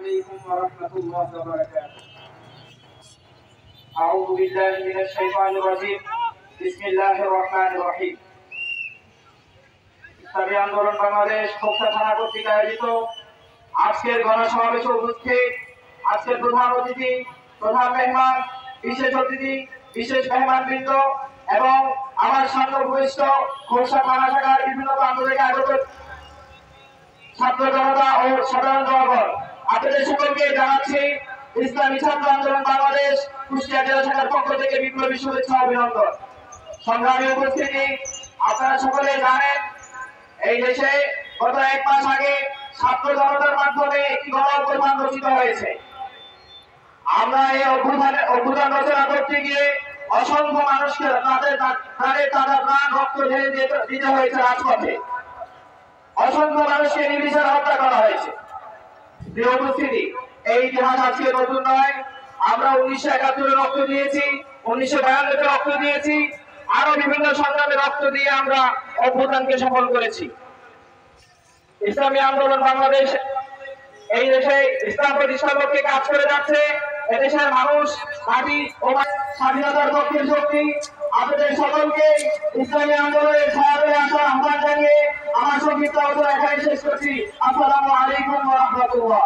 عليكم ورحمة الله وبركاته. أعوذ بالله من الشيطان الرجيم. بسم الله الرحمن الرحيم. ইসলামী আন্দোলন বাংলাদেশ খোকসা থানা কর্তৃক আয়োজিত আজকের গণসমাবেশে উপস্থিত আজকের প্রধান অতিথি, প্রধান মেহমান, বিশেষ অতিথি, বিশেষ মেহমানবৃন্দ এবং আমার সামনে উপবিষ্ট খোকসা থানা শাখার বিভিন্ন প্রান্ত থেকে আগত ছাত্র জনতা ও সাধারণ জনগণ, আপনাদের সকলকে জানাচ্ছি ইসলামী ছাত্র আন্দোলন বাংলাদেশ কুষ্টিয়া জেলা শাখার পক্ষ থেকে বিপ্লবী শুভেচ্ছা অভিনন্দন। সংগ্রামী উপস্থিতি, আপনারা সকলে জানেন এই দেশে গত 1 মাস আগে ছাত্র জনতার মাধ্যমে একটি গণ-অভ্যুত্থান রচিত হয়েছে। আমরা এই অভ্যুত্থান রচনা করতে গিয়ে অসংখ্য মানুষকে তাদের প্রাণ রক্ত ঢেলে দিতে হয়েছে রাজপথে। অসংখ্য মানুষকে নির্বিচারে হত্যা করা হয়েছে। প্রিয় উপস্থিতি, এই ইতিহাস আজকে নতুন নয়। আমরা 1971 রক্ত দিয়েছি, 1992 রক্ত দিয়েছি, আরো বিভিন্ন সংগ্রামে রক্ত দিয়ে আমরা অভ্যুত্থানকে সফল করেছি। ইসলামী আন্দোলন বাংলাদেশ এই দেশে ইসলাম প্রতিষ্ঠার পক্ষে কাজ করে যাচ্ছে। এদেশের মানুষ মাটি ও স্বাধীনতার পক্ষের শক্তি। আপনাদের সকলকে ইসলামী আন্দোলনের ছায়াতলে আসার আহ্বান জানিয়ে আমার সংক্ষিপ্ত আলোচনা এখানে শেষ করছি। আসসালামু আলাইকুম ওয়া রাহমাতুল্লাহ।